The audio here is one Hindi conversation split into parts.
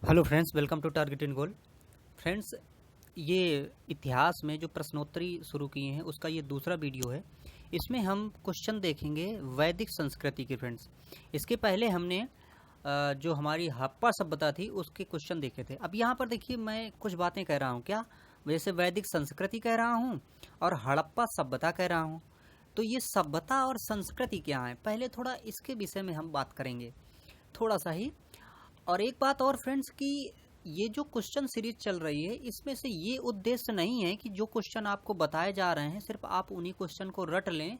Hello friends, welcome to target in goal. Friends, ये इतिहास में जो प्रश्नोत्तरी शुरू किए हैं उसका ये दूसरा वीडियो है। इसमें हम क्वेश्चन देखेंगे वैदिक संस्कृति के। फ्रेंड्स, इसके पहले हमने जो हमारी हड़प्पा सभ्यता थी उसके क्वेश्चन देखे थे। अब यहाँ पर देखिए, मैं कुछ बातें कह रहा हूँ, क्या जैसे वैदिक संस्कृति कह रहा हूँ और हड़प्पा सभ्यता कह रहा हूँ। तो ये सभ्यता और संस्कृति क्या है, पहले थोड़ा इसके विषय में हम बात करेंगे थोड़ा सा ही। और एक बात और फ्रेंड्स, कि ये जो क्वेश्चन सीरीज चल रही है इसमें से ये उद्देश्य नहीं है कि जो क्वेश्चन आपको बताए जा रहे हैं सिर्फ आप उन्हीं क्वेश्चन को रट लें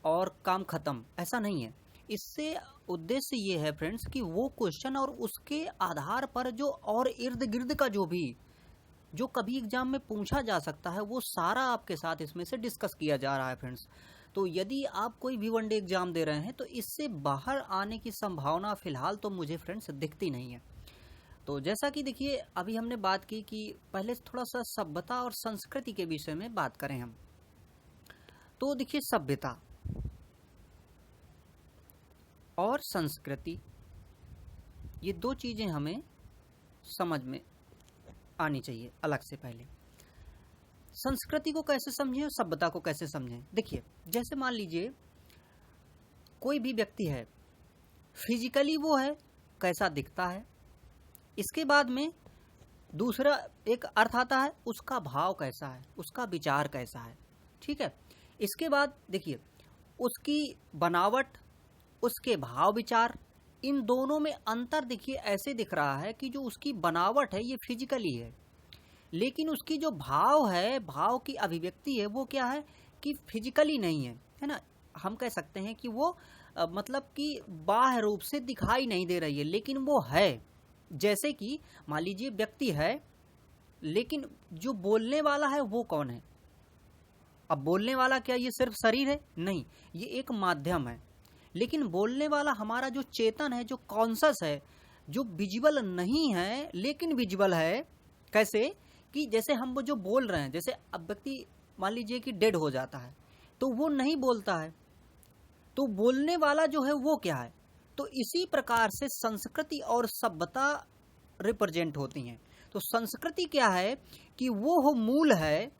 और काम खत्म, ऐसा नहीं है। इससे उद्देश्य ये है फ्रेंड्स कि वो क्वेश्चन और उसके आधार पर जो और इर्द गिर्द का जो कभी एग्जाम में पूछा जा सकता है वो सारा आपके साथ इसमें से डिस्कस किया जा रहा है फ्रेंड्स। तो यदि आप कोई भी वनडे एग्जाम दे रहे हैं तो इससे बाहर आने की संभावना फिलहाल तो मुझे फ्रेंड्स दिखती नहीं है। तो जैसा कि देखिए, अभी हमने बात की कि पहले थोड़ा सा सभ्यता और संस्कृति के विषय में बात करें हम। तो देखिए, सभ्यता और संस्कृति ये दो चीजें हमें समझ में आनी चाहिए अलग से। पहले संस्कृति को कैसे समझें और सभ्यता को कैसे समझें। देखिए, जैसे मान लीजिए कोई भी व्यक्ति है, फिजिकली वो है कैसा दिखता है, इसके बाद में दूसरा एक अर्थ आता है उसका भाव कैसा है, उसका विचार कैसा है, ठीक है। इसके बाद देखिए उसकी बनावट, उसके भाव विचार, इन दोनों में अंतर देखिए ऐसे दिख रहा है कि जो उसकी बनावट है ये फिजिकली है, लेकिन उसकी जो भाव है, भाव की अभिव्यक्ति है, वो क्या है कि फिजिकली नहीं है ना। हम कह सकते हैं कि वो मतलब कि बाह्य रूप से दिखाई नहीं दे रही है लेकिन वो है। जैसे कि मान लीजिए व्यक्ति है लेकिन जो बोलने वाला है वो कौन है। अब बोलने वाला क्या ये सिर्फ शरीर है? नहीं, ये एक माध्यम है। लेकिन बोलने वाला हमारा जो चेतन है, जो कॉन्शस है, जो विजुअल नहीं है लेकिन विजुअल है। कैसे कि जैसे हम वो जो बोल रहे हैं, जैसे अब व्यक्ति मान लीजिए कि डेड हो जाता है तो वो नहीं बोलता है, तो बोलने वाला जो है वो क्या है। तो इसी प्रकार से संस्कृति और सभ्यता रिप्रेजेंट होती हैं। तो संस्कृति क्या है कि वो हो मूल है,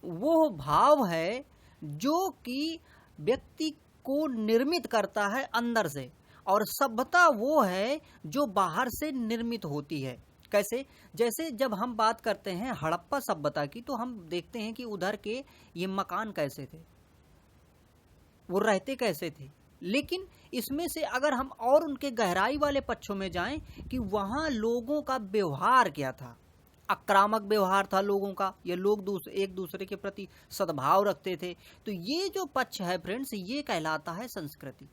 वो हो भाव है जो कि व्यक्ति को निर्मित करता है अंदर से, और सभ्यता वो है जो बाहर से निर्मित होती है। कैसे? जैसे जब हम बात करते हैं हड़प्पा सभ्यता की तो हम देखते हैं कि उधर के ये मकान कैसे थे, वो रहते कैसे थे। लेकिन इसमें से अगर हम और उनके गहराई वाले पक्षों में जाएं कि वहां लोगों का व्यवहार क्या था, आक्रामक व्यवहार था लोगों का, या लोग एक दूसरे के प्रति सद्भाव रखते थे, तो ये जो पक्ष है फ्रेंड्स ये कहलाता है संस्कृति।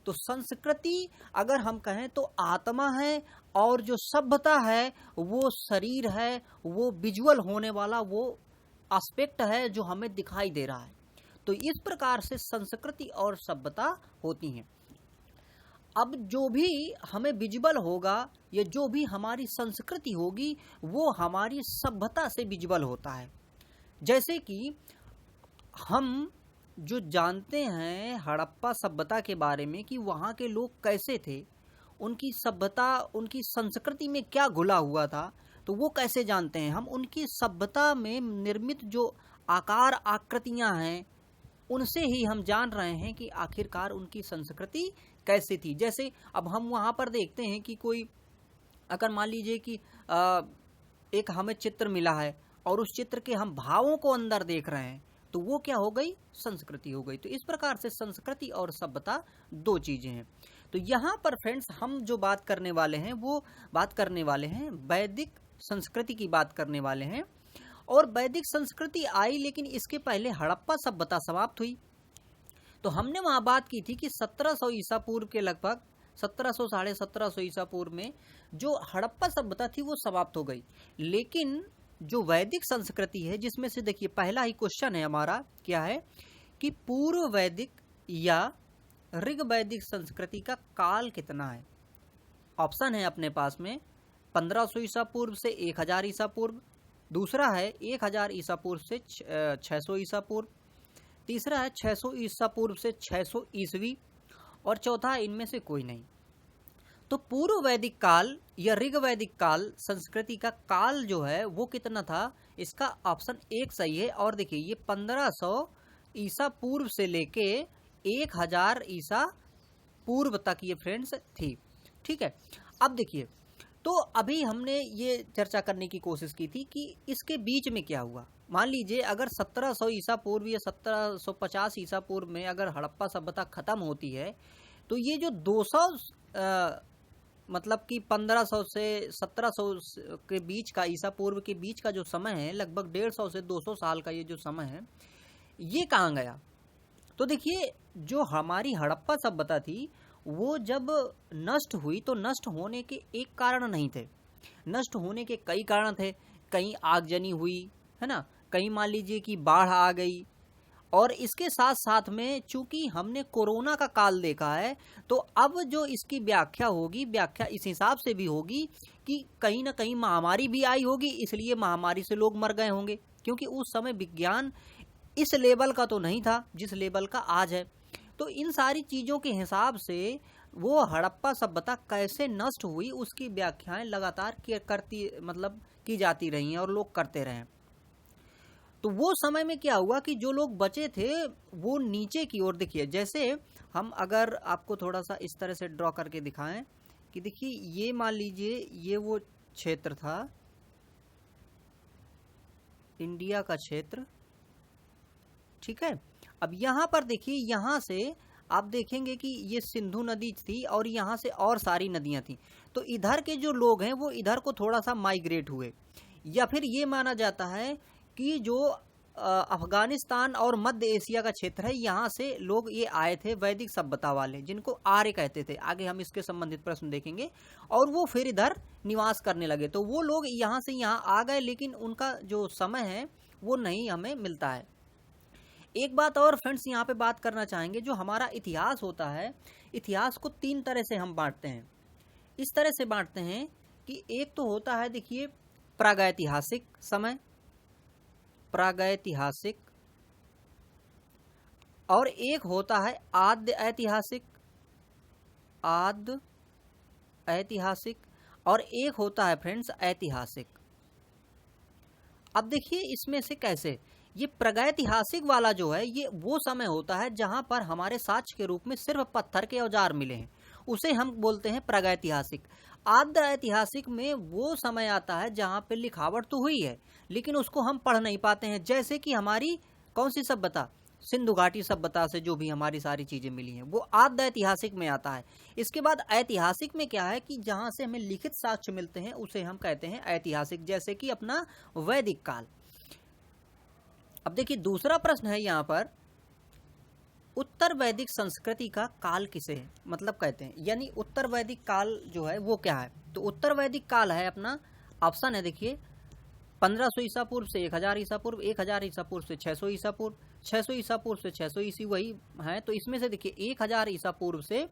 तो संस्कृति अगर हम कहें तो आत्मा है, और जो सभ्यता है वो शरीर है, वो विजुअल होने वाला वो एस्पेक्ट है जो हमें दिखाई दे रहा है। तो इस प्रकार से संस्कृति और सभ्यता होती हैं। अब जो भी हमें विजुअल होगा या जो भी हमारी संस्कृति होगी वो हमारी सभ्यता से विजुअल होता है। जैसे कि हम जो जानते हैं हड़प्पा सभ्यता के बारे में कि वहाँ के लोग कैसे थे, उनकी सभ्यता, उनकी संस्कृति में क्या घुला हुआ था, तो वो कैसे जानते हैं हम। उनकी सभ्यता में निर्मित जो आकार आकृतियाँ हैं उनसे ही हम जान रहे हैं कि आखिरकार उनकी संस्कृति कैसी थी। जैसे अब हम वहाँ पर देखते हैं कि कोई अगर मान लीजिए कि एक हमें चित्र मिला है और उस चित्र के हम भावों को अंदर देख रहे हैं तो वो क्या हो गई, संस्कृति हो गई। तो इस प्रकार से संस्कृति और सभ्यता दो चीजें हैं। तो यहाँ पर फ्रेंड्स हम जो बात करने वाले हैं वो बात करने वाले हैं वैदिक संस्कृति की बात करने वाले हैं। और वैदिक संस्कृति आई लेकिन इसके पहले हड़प्पा सभ्यता समाप्त हुई। तो हमने वहां बात की थी कि 1700 ईसा पूर्व के लगभग 1700 साढ़े 1700 ईसा पूर्व में जो हड़प्पा सभ्यता थी वो समाप्त हो गई। लेकिन जो वैदिक संस्कृति है, जिसमें से देखिए पहला ही क्वेश्चन है हमारा, क्या है कि पूर्व वैदिक या ऋग वैदिक संस्कृति का काल कितना है। ऑप्शन है अपने पास में 1500 ईसा पूर्व से 1000 ईसा पूर्व, दूसरा है 1000 ईसा पूर्व से 600 ईसा पूर्व, तीसरा है 600 ईसा पूर्व से 600 ईसवी, और चौथा है इनमें से कोई नहीं। तो पूर्व वैदिक काल या ऋग वैदिक काल संस्कृति का काल जो है वो कितना था, इसका ऑप्शन एक सही है। और देखिए ये 1500 ईसा पूर्व से लेके 1000 ईसा पूर्व तक ये फ्रेंड्स थी। ठीक है, अब देखिए तो अभी हमने ये चर्चा करने की कोशिश की थी कि इसके बीच में क्या हुआ। मान लीजिए अगर 1700 ईसा पूर्व या 1750 ईसा पूर्व में अगर हड़प्पा सभ्यता खत्म होती है तो ये जो 200 मतलब कि 1500 से 1700 के बीच का, ईसा पूर्व के बीच का जो समय है, लगभग 150 से 200 साल का ये जो समय है, ये कहाँ गया। तो देखिए जो हमारी हड़प्पा सभ्यता थी वो जब नष्ट हुई तो नष्ट होने के एक कारण नहीं थे, नष्ट होने के कई कारण थे। कहीं आगजनी हुई है ना, कहीं मान लीजिए कि बाढ़ आ गई, और इसके साथ साथ में चूंकि हमने कोरोना का काल देखा है तो अब जो इसकी व्याख्या होगी, व्याख्या इस हिसाब से भी होगी कि कहीं ना कहीं महामारी भी आई होगी, इसलिए महामारी से लोग मर गए होंगे, क्योंकि उस समय विज्ञान इस लेवल का तो नहीं था जिस लेवल का आज है। तो इन सारी चीज़ों के हिसाब से वो हड़प्पा सभ्यता कैसे नष्ट हुई उसकी व्याख्याएं लगातार की जाती रही हैं और लोग करते रहे। तो वो समय में क्या हुआ कि जो लोग बचे थे वो नीचे की ओर, देखिए जैसे हम अगर आपको थोड़ा सा इस तरह से ड्रॉ करके दिखाएं कि देखिए ये मान लीजिए ये वो क्षेत्र था, इंडिया का क्षेत्र। ठीक है, अब यहाँ पर देखिए, यहाँ से आप देखेंगे कि ये सिंधु नदी थी और यहाँ से और सारी नदियाँ थी। तो इधर के जो लोग हैं वो इधर को थोड़ा सा माइग्रेट हुए, या फिर ये माना जाता है कि जो अफगानिस्तान और मध्य एशिया का क्षेत्र है, यहाँ से लोग ये आए थे वैदिक सभ्यता वाले, जिनको आर्य कहते थे। आगे हम इसके संबंधित प्रश्न देखेंगे। और वो फिर इधर निवास करने लगे, तो वो लोग यहाँ से यहाँ आ गए, लेकिन उनका जो समय है वो नहीं हमें मिलता है। एक बात और फ्रेंड्स यहाँ पे बात करना चाहेंगे, जो हमारा इतिहास होता है, इतिहास को 3 तरह से हम बांटते हैं। इस तरह से बांटते हैं कि एक तो होता है देखिए प्रागैतिहासिक समय, प्रागैतिहासिक, और एक होता है आद्य ऐतिहासिक, आद्य ऐतिहासिक, और एक होता है फ्रेंड्स ऐतिहासिक। अब देखिए इसमें से कैसे, ये प्रागैतिहासिक वाला जो है ये वो समय होता है जहां पर हमारे साक्ष्य के रूप में सिर्फ पत्थर के औजार मिले हैं, उसे हम बोलते हैं प्रागैतिहासिक। आद्य ऐतिहासिक में वो समय आता है जहां पे लिखावट तो हुई है लेकिन उसको हम पढ़ नहीं पाते हैं, जैसे कि हमारी कौन सी सभ्यता, सिंधु घाटी सभ्यता से जो भी हमारी सारी चीजें मिली हैं वो आद्य ऐतिहासिक में आता है। इसके बाद ऐतिहासिक में क्या है कि जहां से हमें लिखित साक्ष्य मिलते हैं उसे हम कहते हैं ऐतिहासिक, जैसे कि अपना वैदिक काल। अब देखिए दूसरा प्रश्न है यहाँ पर, उत्तर वैदिक संस्कृति का काल किसे मतलब कहते हैं, यानी उत्तर वैदिक काल जो है वो क्या है। तो उत्तर वैदिक काल है अपना, ऑप्शन है देखिए 1500 ईसा पूर्व से 1000 ईसा पूर्व, 1000 ईसा पूर्व से 600 ईसा पूर्व, 600 ईसा पूर्व से 600 ईसी वही है। तो इसमें से देखिए 1000 ईसा पूर्व से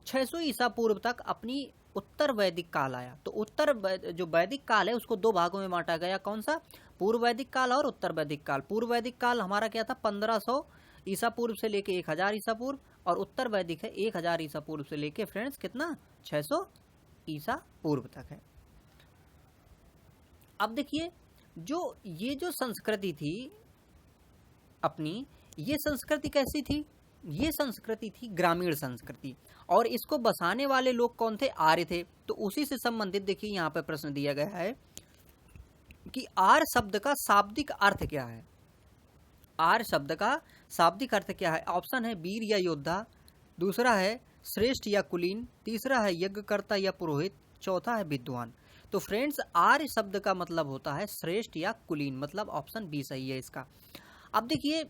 600 ईसा पूर्व तक अपनी उत्तर वैदिक काल आया। तो उत्तर जो वैदिक काल है उसको 2 भागों में बांटा गया, कौन सा, पूर्व वैदिक काल और उत्तर वैदिक काल। पूर्व वैदिक काल हमारा क्या था 1500 ईसा पूर्व से लेके 1000 ईसा पूर्व, और उत्तर वैदिक है 1000 ईसा पूर्व से लेके फ्रेंड्स कितना 600 ईसा पूर्व तक है। अब देखिए ये जो संस्कृति थी अपनी, ये संस्कृति कैसी थी, ये संस्कृति थी ग्रामीण संस्कृति, और इसको बसाने वाले लोग कौन थे, आर्य थे। तो उसी से संबंधित देखिए यहाँ पे प्रश्न दिया गया है कि आर्य शब्द का शाब्दिक अर्थ क्या है। आर्य शब्द का शाब्दिक अर्थ क्या है, ऑप्शन है वीर या योद्धा, दूसरा है श्रेष्ठ या कुलीन, तीसरा है यज्ञकर्ता या पुरोहित, चौथा है विद्वान। तो फ्रेंड्स आर्य शब्द का मतलब होता है श्रेष्ठ या कुलीन, मतलब ऑप्शन बी सही है इसका। अब देखिए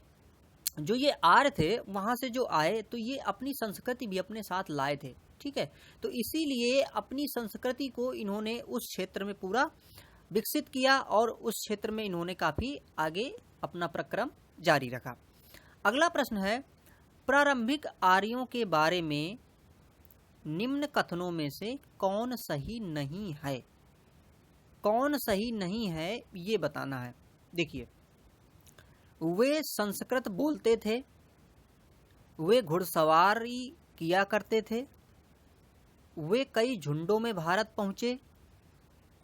जो ये आर्य थे वहां से जो आए तो ये अपनी संस्कृति भी अपने साथ लाए थे, ठीक है। तो इसीलिए अपनी संस्कृति को इन्होंने उस क्षेत्र में पूरा विकसित किया और उस क्षेत्र में इन्होंने काफी आगे अपना प्रक्रम जारी रखा। अगला प्रश्न है, प्रारंभिक आर्यों के बारे में निम्न कथनों में से कौन सही नहीं है, कौन सही नहीं है ये बताना है। देखिए वे संस्कृत बोलते थे, वे घुड़सवारी किया करते थे, वे कई झुंडों में भारत पहुंचे,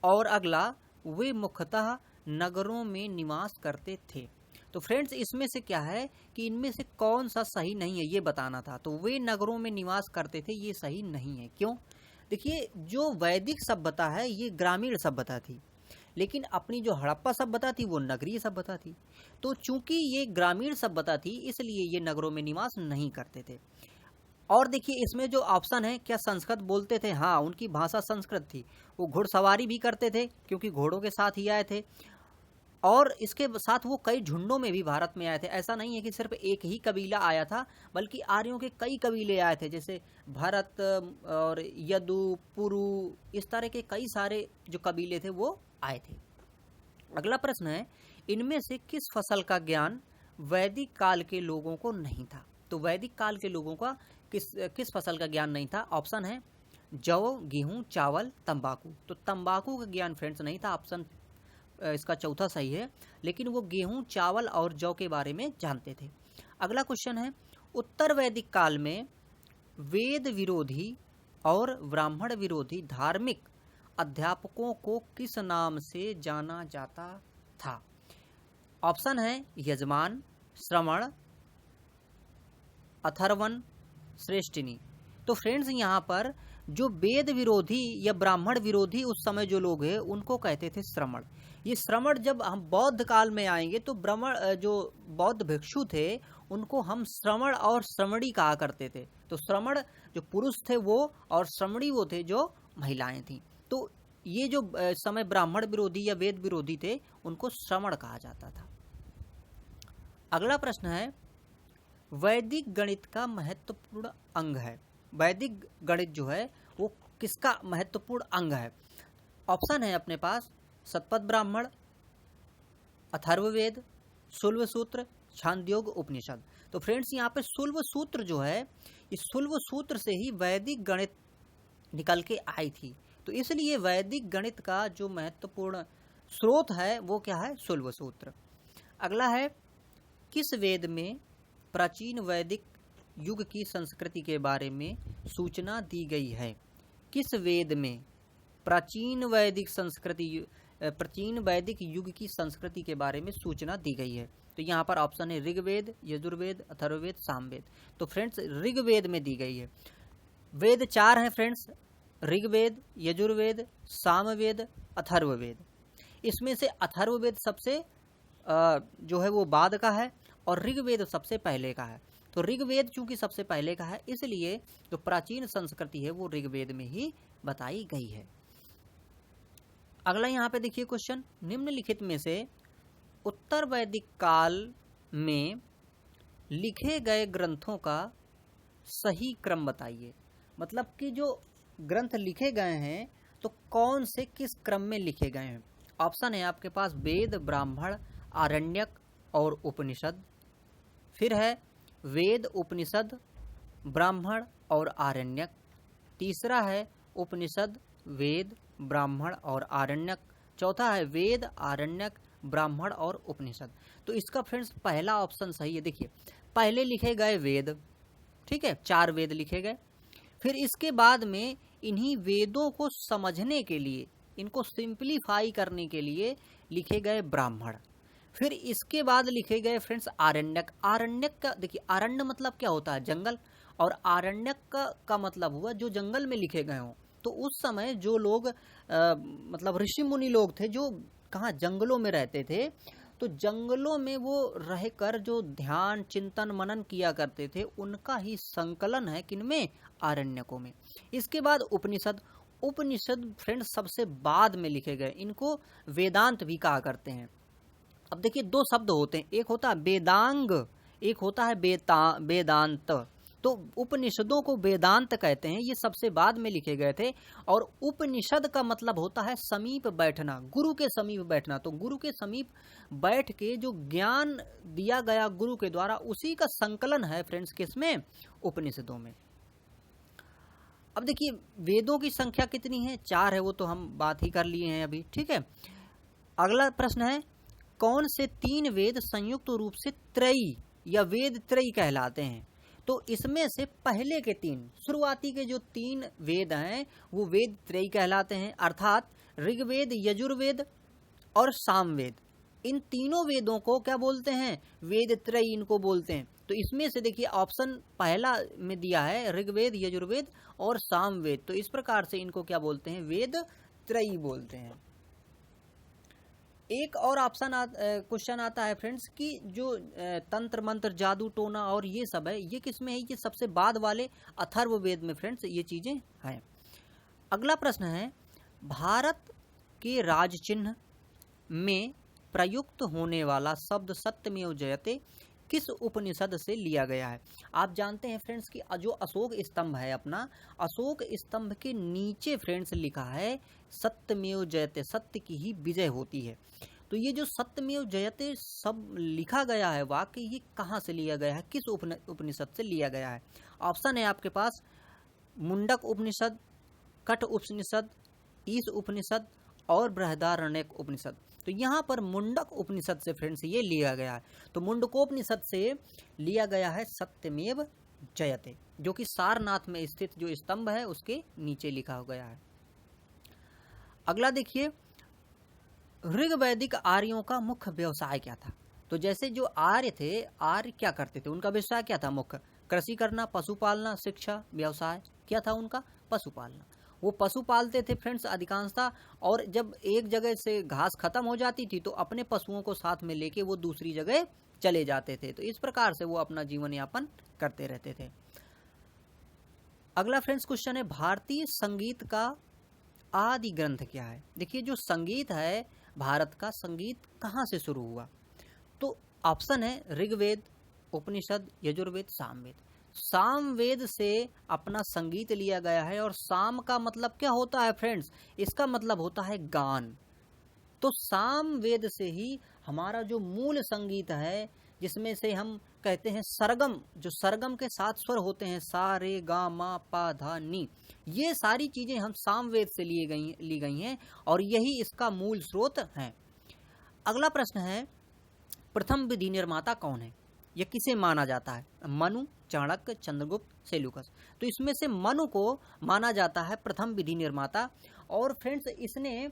और अगला, वे मुख्यतः नगरों में निवास करते थे। तो फ्रेंड्स इसमें से क्या है कि इनमें से कौन सा सही नहीं है ये बताना था। तो वे नगरों में निवास करते थे, ये सही नहीं है। क्यों? देखिए, जो वैदिक सभ्यता है ये ग्रामीण सभ्यता थी, लेकिन अपनी जो हड़प्पा सभ्यता थी वो नगरीय सभ्यता थी। तो चूंकि ये ग्रामीण सभ्यता थी इसलिए ये नगरों में निवास नहीं करते थे। और देखिए इसमें जो ऑप्शन है, क्या संस्कृत बोलते थे? हाँ, उनकी भाषा संस्कृत थी। वो घुड़सवारी भी करते थे क्योंकि घोड़ों के साथ ही आए थे, और इसके साथ वो कई झुंडों में भी भारत में आए थे। ऐसा नहीं है कि सिर्फ एक ही कबीला आया था, बल्कि आर्यों के कई कबीले आए थे, जैसे भरत और यदु, पुरु, इस तरह के कई सारे जो कबीले थे वो आए थे। अगला प्रश्न है, इनमें से किस फसल का ज्ञान वैदिक काल के लोगों को नहीं था? तो वैदिक काल के लोगों का किस फसल का ज्ञान नहीं था? ऑप्शन है जौ, गेहूं, चावल, तंबाकू। तो तंबाकू का ज्ञान फ्रेंड्स नहीं था, ऑप्शन इसका चौथा सही है, लेकिन वो गेहूं, चावल और जौ के बारे में जानते थे। अगला क्वेश्चन है, उत्तर वैदिक काल में वेद विरोधी और ब्राह्मण विरोधी धार्मिक अध्यापकों को किस नाम से जाना जाता था? ऑप्शन है यजमान, श्रवण, अथर्वण, श्रेष्ठिनी। तो फ्रेंड्स यहाँ पर जो वेद विरोधी या ब्राह्मण विरोधी उस समय जो लोग हैं उनको कहते थे श्रमण। ये श्रमण जब हम बौद्ध काल में आएंगे तो ब्राह्मण जो बौद्ध भिक्षु थे उनको हम श्रमण और श्रमणी कहा करते थे। तो श्रमण जो पुरुष थे वो, और श्रमणी वो थे जो महिलाएं थी। तो ये जो समय ब्राह्मण विरोधी या वेद विरोधी थे उनको श्रमण कहा जाता था। अगला प्रश्न है, वैदिक गणित का महत्वपूर्ण अंग है। वैदिक गणित जो है वो किसका महत्वपूर्ण अंग है? ऑप्शन है अपने पास शतपथ ब्राह्मण, अथर्ववेद, शुल्ब सूत्र, छांदोग्य उपनिषद। तो फ्रेंड्स यहाँ पे शुल्ब सूत्र जो है, इस शुल्ब सूत्र से ही वैदिक गणित निकल के आई थी। तो इसलिए वैदिक गणित का जो महत्वपूर्ण स्रोत है वो क्या है? शुल्ब सूत्र। अगला है, किस वेद में प्राचीन वैदिक युग की संस्कृति के बारे में सूचना दी गई है? किस वेद में प्राचीन वैदिक युग की संस्कृति के बारे में सूचना दी गई है? तो यहाँ पर ऑप्शन है ऋग्वेद, यजुर्वेद, अथर्ववेद, सामवेद। तो फ्रेंड्स ऋग्वेद में दी गई है। वेद 4 हैं फ्रेंड्स, ऋग्वेद, यजुर्वेद, सामवेद, अथर्ववेद। इसमें से अथर्ववेद सबसे जो है वो बाद का है और ऋग्वेद सबसे पहले का है। तो ऋग्वेद चूंकि सबसे पहले का है इसलिए जो प्राचीन संस्कृति है वो ऋग्वेद में ही बताई गई है। अगला यहाँ पे देखिए क्वेश्चन, निम्नलिखित में से उत्तर वैदिक काल में लिखे गए ग्रंथों का सही क्रम बताइए। मतलब कि जो ग्रंथ लिखे गए हैं तो कौन से किस क्रम में लिखे गए हैं? ऑप्शन है आपके पास वेद, ब्राह्मण, आरण्यक और उपनिषद। फिर है वेद, उपनिषद, ब्राह्मण और आरण्यक। तीसरा है उपनिषद, वेद, ब्राह्मण और आरण्यक। चौथा है वेद, आरण्यक, ब्राह्मण और उपनिषद। तो इसका फ्रेंड्स पहला ऑप्शन सही है। देखिए पहले लिखे गए वेद, ठीक है, 4 वेद लिखे गए। फिर इसके बाद में इन्हीं वेदों को समझने के लिए, इनको सिंप्लीफाई करने के लिए लिखे गए ब्राह्मण। फिर इसके बाद लिखे गए फ्रेंड्स आरण्यक। आरण्यक का देखिए, आरण्य मतलब क्या होता है? जंगल। और आरण्यक का मतलब हुआ जो जंगल में लिखे गए हों। तो उस समय जो लोग मतलब ऋषि मुनि लोग थे जो कहाँ जंगलों में रहते थे, तो जंगलों में वो रहकर जो ध्यान, चिंतन, मनन किया करते थे उनका ही संकलन है किनमें? आरण्यकों में। इसके बाद उपनिषद। उपनिषद फ्रेंड्स सबसे बाद में लिखे गए, इनको वेदांत भी कहा करते हैं। अब देखिए 2 शब्द होते हैं, एक होता है वेदांग, एक होता है वेदांत। तो उपनिषदों को वेदांत कहते हैं, ये सबसे बाद में लिखे गए थे। और उपनिषद का मतलब होता है समीप बैठना, गुरु के समीप बैठना। तो गुरु के समीप बैठ के जो ज्ञान दिया गया गुरु के द्वारा, उसी का संकलन है फ्रेंड्स किसमें? उपनिषदों में। अब देखिए वेदों की संख्या कितनी है? 4 है, वो तो हम बात ही कर लिए हैं अभी, ठीक है। अगला प्रश्न है, कौन से 3 वेद संयुक्त रूप से त्रयी या वेद त्रयी कहलाते हैं? तो इसमें से पहले के 3, शुरुआती के जो 3 वेद हैं वो वेद त्रयी कहलाते हैं। अर्थात ऋग्वेद, यजुर्वेद और सामवेद, इन तीनों वेदों को क्या बोलते हैं? वेद त्रयी इनको बोलते हैं। तो इसमें से देखिए ऑप्शन पहला में दिया है ऋग्वेद, यजुर्वेद और सामवेद, तो इस प्रकार से इनको क्या बोलते हैं? वेद त्रयी बोलते हैं। एक और ऑप्शन क्वेश्चन आता है फ्रेंड्स कि जो तंत्र मंत्र, जादू टोना और ये सब है, ये किस में है? ये सबसे बाद वाले अथर्ववेद में फ्रेंड्स ये चीजें हैं। अगला प्रश्न है, भारत के राज चिन्ह में प्रयुक्त होने वाला शब्द सत्यमेव जयते किस उपनिषद से लिया गया है? आप जानते हैं फ्रेंड्स कि जो अशोक स्तंभ है अपना, अशोक स्तंभ के नीचे फ्रेंड्स लिखा है सत्यमेव जयते, सत्य की ही विजय होती है। तो ये जो सत्यमेव जयते सब लिखा गया है वाक्य, ये कहाँ से लिया गया है, किस उपनिषद से लिया गया है? ऑप्शन है आपके पास मुंडक उपनिषद, कठ उपनिषद, ईश उपनिषद और बृहदारण्यक उपनिषद। तो यहाँ पर मुंडक उपनिषद से फ्रेंड्स ये लिया गया है। तो मुंडकोपनिषद से लिया गया है सत्यमेव जयते, जो कि सारनाथ में स्थित जो स्तंभ है उसके नीचे लिखा गया है। अगला देखिए, ऋग्वैदिक आर्यों का मुख्य व्यवसाय क्या था? तो जैसे जो आर्य थे, आर्य क्या करते थे? उनका व्यवसाय क्या था? मुख्य कृषि करना, पशुपालना, शिक्षा, व्यवसाय क्या था उनका? पशुपालना। वो पशु पालते थे फ्रेंड्स अधिकांशतः, और जब एक जगह से घास खत्म हो जाती थी तो अपने पशुओं को साथ में लेके वो दूसरी जगह चले जाते थे। तो इस प्रकार से वो अपना जीवन यापन करते रहते थे। अगला फ्रेंड्स क्वेश्चन है, भारतीय संगीत का आदि ग्रंथ क्या है? देखिए जो संगीत है भारत का, संगीत कहाँ से शुरू हुआ? तो ऑप्शन है ऋग्वेद, उपनिषद, यजुर्वेद, सामवेद। सामवेद से अपना संगीत लिया गया है, और साम का मतलब क्या होता है फ्रेंड्स? इसका मतलब होता है गान। तो सामवेद से ही हमारा जो मूल संगीत है, जिसमें से हम कहते हैं सरगम, जो सरगम के 7 स्वर होते हैं, सा रे गा मा पा धा नी, ये सारी चीजें हम सामवेद से ली गई हैं, और यही इसका मूल स्रोत है। अगला प्रश्न है, प्रथम विधि निर्माता कौन है? यह किसे माना जाता है? मनु, चाणक्य, चंद्रगुप्त, सेल्यूकस। तो इसमें से मनु को माना जाता है प्रथम विधि निर्माता। और फ्रेंड्स इसने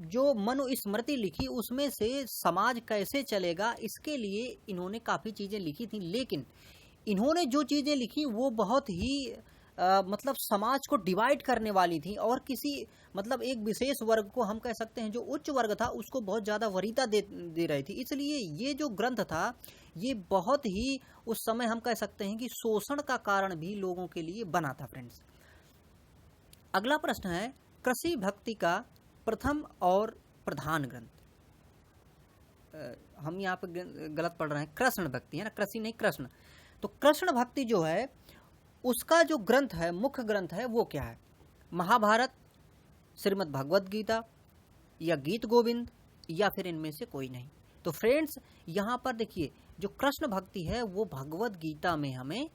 जो मनु स्मृति लिखी उसमें से समाज कैसे चलेगा इसके लिए इन्होंने काफ़ी चीज़ें लिखी थी, लेकिन इन्होंने जो चीज़ें लिखी वो बहुत ही मतलब समाज को डिवाइड करने वाली थी, और किसी मतलब एक विशेष वर्ग को, हम कह सकते हैं जो उच्च वर्ग था, उसको बहुत ज़्यादा वरीयता दे रही थी। इसलिए ये जो ग्रंथ था ये बहुत ही उस समय हम कह सकते हैं कि शोषण का कारण भी लोगों के लिए बना था फ्रेंड्स। अगला प्रश्न है, कृषि भक्ति का प्रथम और प्रधान ग्रंथ। हम यहाँ पे गलत पढ़ रहे हैं, कृष्ण भक्ति है ना, कृषि नहीं कृष्ण। तो कृष्ण भक्ति जो है उसका जो ग्रंथ है, मुख्य ग्रंथ है, वो क्या है? महाभारत, श्रीमद् भगवद गीता, या गीत गोविंद, या फिर इनमें से कोई नहीं। तो फ्रेंड्स यहाँ पर देखिए जो कृष्ण भक्ति है वो भगवद गीता में हमें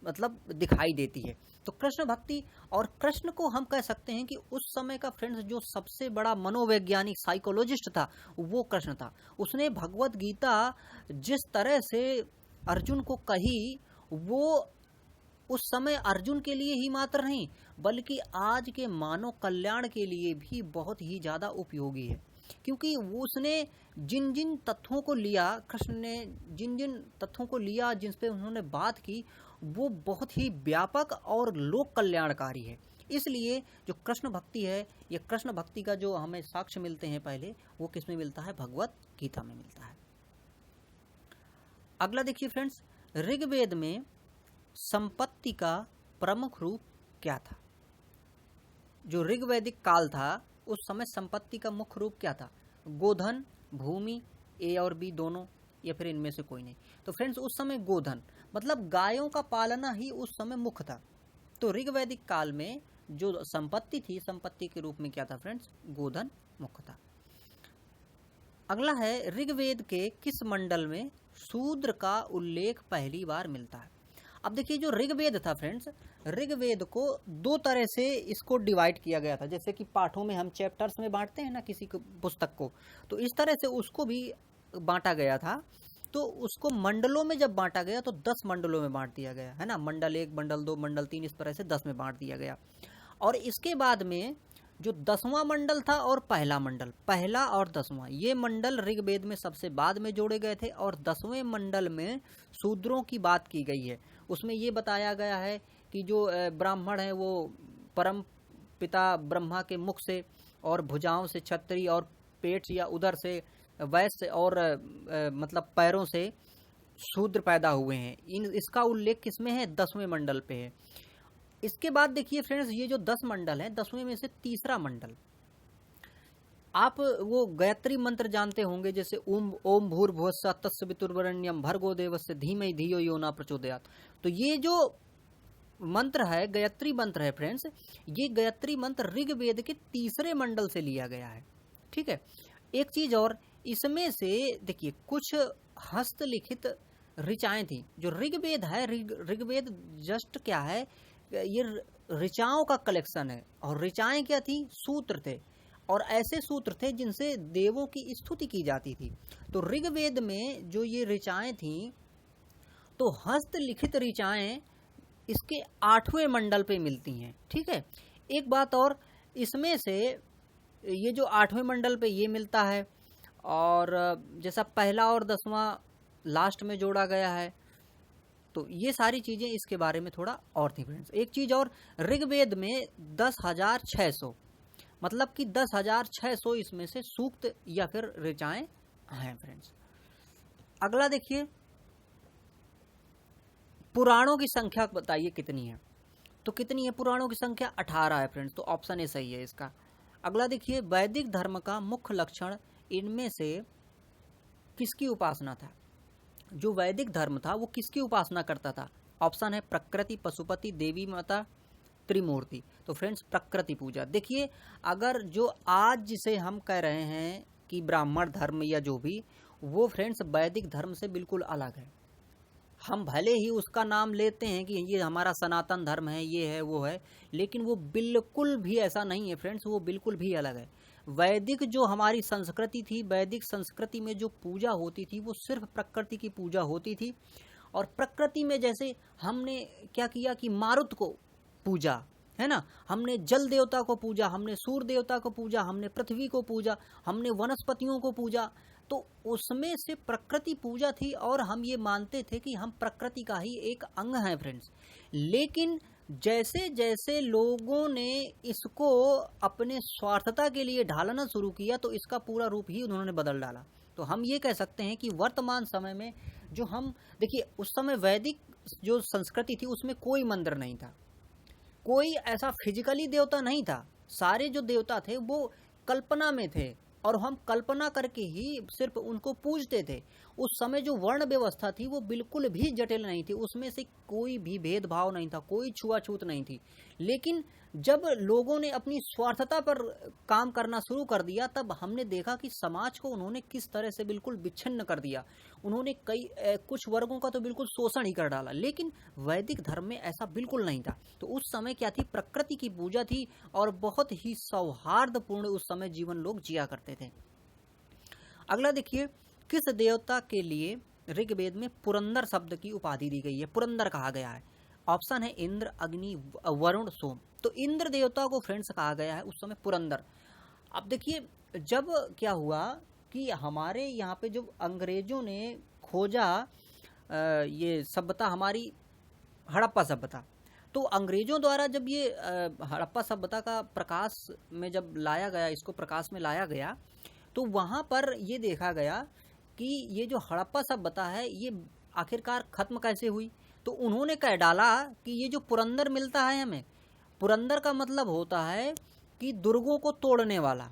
मतलब दिखाई देती है। तो कृष्ण भक्ति, और कृष्ण को हम कह सकते हैं कि उस समय का फ्रेंड्स जो सबसे बड़ा मनोवैज्ञानिक साइकोलॉजिस्ट था वो कृष्ण था। उसने भगवद गीता जिस तरह से अर्जुन को कही, वो उस समय अर्जुन के लिए ही मात्र नहीं बल्कि आज के मानव कल्याण के लिए भी बहुत ही ज़्यादा उपयोगी है, क्योंकि उसने जिन जिन तथ्यों को लिया, कृष्ण ने जिन जिन तथ्यों को लिया, जिन पे उन्होंने बात की, वो बहुत ही व्यापक और लोक कल्याणकारी है। इसलिए जो कृष्ण भक्ति है, ये कृष्ण भक्ति का जो हमें साक्ष्य मिलते हैं पहले, वो किस में मिलता है? भगवत गीता में मिलता है। अगला देखिए फ्रेंड्स, ऋग्वेद में संपत्ति का प्रमुख रूप क्या था? जो ऋग्वैदिक काल था उस समय संपत्ति का मुख्य रूप क्या था? गोधन, भूमि, ए और बी दोनों, या फिर इनमें से कोई नहीं? तो फ्रेंड्स उस समय गोधन मतलब गायों का पालना ही उस समय मुख्य था। तो ऋग्वैदिक काल में जो संपत्ति थी, संपत्ति के रूप में क्या था फ्रेंड्स? गोधन मुख्य था। अगला है, ऋग्वेद के किस मंडल में शूद्र का उल्लेख पहली बार मिलता है? अब देखिए जो ऋग्वेद था फ्रेंड्स, ऋग्वेद को 2 तरह से इसको डिवाइड किया गया था। जैसे कि पाठों में हम चैप्टर्स में बांटते हैं ना किसी पुस्तक को, तो इस तरह से उसको भी बांटा गया था। तो उसको मंडलों में जब बांटा गया तो 10 मंडलों में बांट दिया गया है ना, मंडल 1, मंडल 2, मंडल 3, इस तरह से 10 में बांट दिया गया। और इसके बाद में जो 10वां मंडल था और पहला मंडल, पहला और 10वां, ये मंडल ऋग्वेद में सबसे बाद में जोड़े गए थे। और 10वें मंडल में शूद्रों की बात की गई है। उसमें ये बताया गया है कि जो ब्राह्मण है वो परम पिता ब्रह्मा के मुख से और भुजाओं से क्षत्रिय और पेट या उदर से वैश्य और मतलब पैरों से शूद्र पैदा हुए हैं। इसका उल्लेख किसमें है? 10वें मंडल पे है। इसके बाद देखिए फ्रेंड्स, ये जो 10 मंडल है, 10वें में से तीसरा मंडल, आप वो गायत्री मंत्र जानते होंगे, जैसे ओम भूर्भुवस्सुः तत्सवितुर्वरेण्यं भर्गो देवस्य धीमहि धियो यो न प्रचोदयात्। तो ये जो मंत्र है, गायत्री मंत्र है फ्रेंड्स, ये गायत्री मंत्र ऋग्वेद के तीसरे मंडल से लिया गया है। ठीक है। एक चीज और, इसमें से देखिए कुछ हस्तलिखित ऋचाएं थी। जो ऋग्वेद है, ऋग्वेद जस्ट क्या है, ये ऋचाओं का कलेक्शन है। और ऋचाएं क्या थी? सूत्र थे, और ऐसे सूत्र थे जिनसे देवों की स्तुति की जाती थी। तो ऋग्वेद में जो ये ऋचाएं थी, तो हस्तलिखित ऋचाएं इसके 8वें मंडल पे मिलती हैं। ठीक है। एक बात और, इसमें से ये जो 8वें मंडल पे ये मिलता है, और जैसा पहला और 10वां लास्ट में जोड़ा गया है, तो ये सारी चीजें इसके बारे में थोड़ा और थी फ्रेंड्स। एक चीज और, ऋग्वेद में 10,600 मतलब कि 10,600 इसमें से सूक्त या फिर ऋचाएं हैं फ्रेंड्स। अगला देखिए, पुराणों की संख्या बताइए कितनी है? तो कितनी है पुराणों की संख्या? 18 है फ्रेंड्स। तो ऑप्शन ए सही है इसका। अगला देखिए, वैदिक धर्म का मुख्य लक्षण इनमें से किसकी उपासना था? जो वैदिक धर्म था वो किसकी उपासना करता था? ऑप्शन है प्रकृति, पशुपति, देवी माता, त्रिमूर्ति। तो फ्रेंड्स प्रकृति पूजा। देखिए, अगर जो आज जिसे हम कह रहे हैं कि ब्राह्मण धर्म या जो भी, वो फ्रेंड्स वैदिक धर्म से बिल्कुल अलग है। हम भले ही उसका नाम लेते हैं कि ये हमारा सनातन धर्म है, ये है वो है, लेकिन वो बिल्कुल भी ऐसा नहीं है फ्रेंड्स, वो बिल्कुल भी अलग है। वैदिक जो हमारी संस्कृति थी, वैदिक संस्कृति में जो पूजा होती थी वो सिर्फ प्रकृति की पूजा होती थी। और प्रकृति में जैसे हमने क्या किया कि मारुत को पूजा, है ना, हमने जल देवता को पूजा, हमने सूर्य देवता को पूजा, हमने पृथ्वी को पूजा, हमने वनस्पतियों को पूजा। तो उसमें से प्रकृति पूजा थी, और हम ये मानते थे कि हम प्रकृति का ही एक अंग हैं फ्रेंड्स। लेकिन जैसे जैसे लोगों ने इसको अपने स्वार्थता के लिए ढालना शुरू किया, तो इसका पूरा रूप ही उन्होंने बदल डाला। तो हम ये कह सकते हैं कि वर्तमान समय में जो हम देखिए, उस समय वैदिक जो संस्कृति थी उसमें कोई मंदिर नहीं था, कोई ऐसा फिजिकली देवता नहीं था। सारे जो देवता थे वो कल्पना में थे, और हम कल्पना करके ही सिर्फ उनको पूजते थे। उस समय जो वर्ण व्यवस्था थी वो बिल्कुल भी जटिल नहीं थी, उसमें से कोई भी भेदभाव नहीं था, कोई छुआछूत नहीं थी। लेकिन जब लोगों ने अपनी स्वार्थता पर काम करना शुरू कर दिया, तब हमने देखा कि समाज को उन्होंने किस तरह से बिल्कुल विच्छिन्न कर दिया। उन्होंने कुछ वर्गों का तो बिल्कुल शोषण ही कर डाला। लेकिन वैदिक धर्म में ऐसा बिल्कुल नहीं था। तो उस समय क्या थी? प्रकृति की पूजा थी, और बहुत ही सौहार्दपूर्ण उस समय जीवन लोग जिया करते थे। अगला देखिए, किस देवता के लिए ऋग्वेद में पुरंदर शब्द की उपाधि दी गई है? पुरंदर कहा गया है। ऑप्शन है इंद्र, अग्नि, वरुण, सोम। तो इंद्र देवता को फ्रेंड्स कहा गया है उस समय पुरंदर। अब देखिए, जब क्या हुआ कि हमारे यहाँ पे जो अंग्रेजों ने खोजा ये सभ्यता, हमारी हड़प्पा सभ्यता, तो अंग्रेजों द्वारा जब ये हड़प्पा सभ्यता का प्रकाश में जब लाया गया, इसको प्रकाश में लाया गया, तो वहाँ पर ये देखा गया कि ये जो हड़प्पा सभ्यता है ये आखिरकार खत्म कैसे हुई। तो उन्होंने कह डाला कि ये जो पुरंदर मिलता है हमें, पुरंदर का मतलब होता है कि दुर्गों को तोड़ने वाला।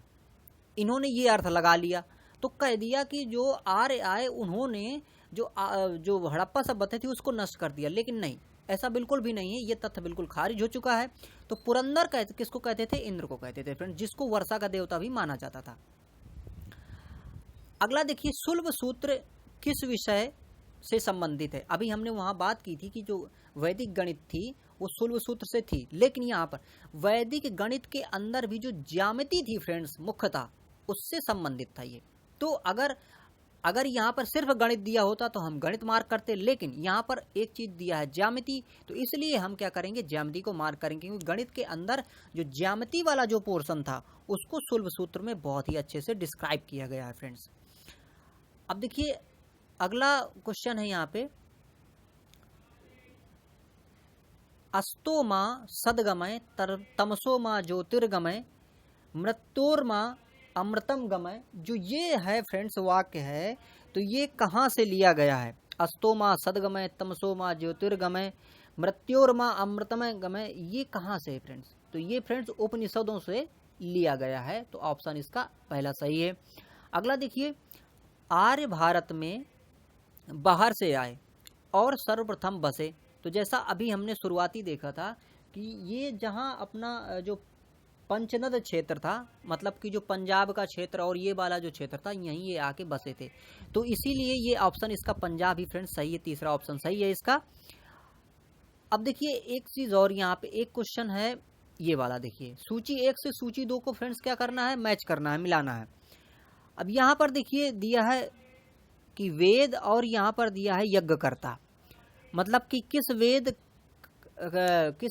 इन्होंने ये अर्थ लगा लिया, तो कह दिया कि जो आर्य आए उन्होंने जो हड़प्पा सभ्यता थी उसको नष्ट कर दिया। लेकिन नहीं, ऐसा बिल्कुल भी नहीं है, ये तथ्य बिल्कुल खारिज हो चुका है। तो पुरंदर किसको कहते थे? इंद्र को कहते थे फ्रेंड, जिसको वर्षा का देवता भी माना जाता था। अगला देखिए, शुल्ब सूत्र किस विषय से संबंधित है? अभी हमने वहां बात की थी कि जो वैदिक गणित थी वो शुल्ब सूत्र से थी, लेकिन यहाँ पर वैदिक गणित के अंदर भी जो ज्यामिति थी फ्रेंड्स मुख्यतः उससे संबंधित था ये। तो अगर अगर यहाँ पर सिर्फ गणित दिया होता तो हम गणित मार्क करते, लेकिन यहाँ पर एक चीज दिया है ज्यामिति, तो इसलिए हम क्या करेंगे, ज्यामिति को मार्क करेंगे, क्योंकि गणित के अंदर जो ज्यामिति वाला जो पोर्शन था उसको सुलभ सूत्र में बहुत ही अच्छे से डिस्क्राइब किया गया है फ्रेंड्स। अब देखिए अगला क्वेश्चन है यहाँ पे, अस्तो माँ सदगमय तमसो माँ ज्योतिर्गमय मृत्योर्मा अमृतम गमय। जो ये है फ्रेंड्स वाक्य है, तो ये कहाँ से लिया गया है? अस्तो माँ सदगमय तमसो माँ ज्योतिर्गमय मृत्योर्मा अमृतमय गमय, ये कहाँ से है फ्रेंड्स? तो ये फ्रेंड्स उपनिषदों से लिया गया है, तो ऑप्शन इसका पहला सही है। अगला देखिए, आर्य भारत में बाहर से आए और सर्वप्रथम बसे। तो जैसा अभी हमने शुरुआती देखा था कि ये जहाँ अपना जो पंचनद क्षेत्र था, मतलब कि जो पंजाब का क्षेत्र और ये वाला जो क्षेत्र था, यहीं ये आके बसे थे, तो इसीलिए ये ऑप्शन इसका पंजाब ही फ्रेंड्स सही है, तीसरा ऑप्शन सही है इसका। अब देखिए एक चीज और, यहाँ पे एक क्वेश्चन है ये वाला, देखिए सूची 1 से सूची 2 को फ्रेंड्स क्या करना है, मैच करना है, मिलाना है। अब यहाँ पर देखिए दिया है कि वेद, और यहाँ पर दिया है यज्ञकर्ता, मतलब कि किस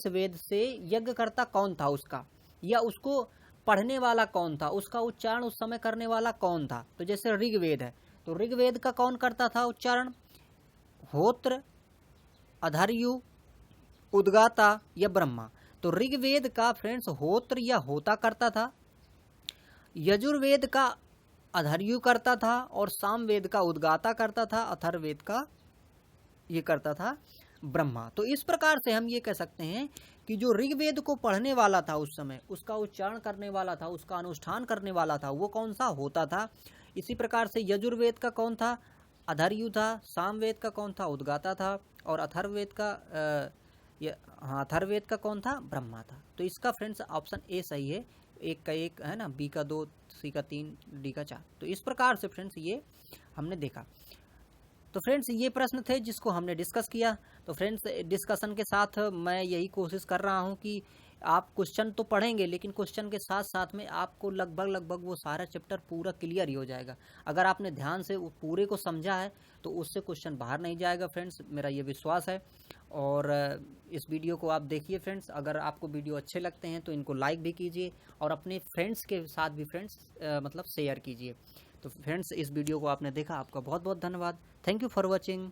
वेद से यज्ञकर्ता कौन था उसका, या उसको पढ़ने वाला कौन था, उसका उच्चारण उस समय करने वाला कौन था। तो जैसे ऋग्वेद है, तो ऋग्वेद का कौन करता था उच्चारण, होत्र, अधर्यु, उद्गाता या ब्रह्मा। तो ऋग्वेद का फ्रेंड्स होत्र या होता करता था, यजुर्वेद का अधर्यु करता था, और सामवेद का उद्गाता करता था, अथर्ववेद का ये करता था ब्रह्मा। तो इस प्रकार से हम ये कह सकते हैं कि जो ऋग्वेद को पढ़ने वाला था उस समय, उसका उच्चारण करने वाला था, उसका अनुष्ठान करने वाला था, वो कौन सा, होता था। इसी प्रकार से यजुर्वेद का कौन था, अधर्यु था, सामवेद का कौन था, उद्गाता था, और अथर्ववेद का कौन था, ब्रह्मा था। तो इसका फ्रेंड्स ऑप्शन ए सही है, 1 का 1 है ना, बी का 2, सी का 3, डी का 4। तो इस प्रकार से फ्रेंड्स ये हमने देखा। तो फ्रेंड्स ये प्रश्न थे जिसको हमने डिस्कस किया। तो फ्रेंड्स डिस्कशन के साथ मैं यही कोशिश कर रहा हूँ कि आप क्वेश्चन तो पढ़ेंगे, लेकिन क्वेश्चन के साथ साथ में आपको लगभग वो सारा चैप्टर पूरा क्लियर ही हो जाएगा। अगर आपने ध्यान से पूरे को समझा है तो उससे क्वेश्चन बाहर नहीं जाएगा फ्रेंड्स, मेरा ये विश्वास है। और इस वीडियो को आप देखिए फ्रेंड्स, अगर आपको वीडियो अच्छे लगते हैं तो इनको लाइक भी कीजिए, और अपने फ्रेंड्स के साथ भी फ्रेंड्स मतलब शेयर कीजिए। तो फ्रेंड्स इस वीडियो को आपने देखा, आपका बहुत बहुत धन्यवाद। Thank you for watching.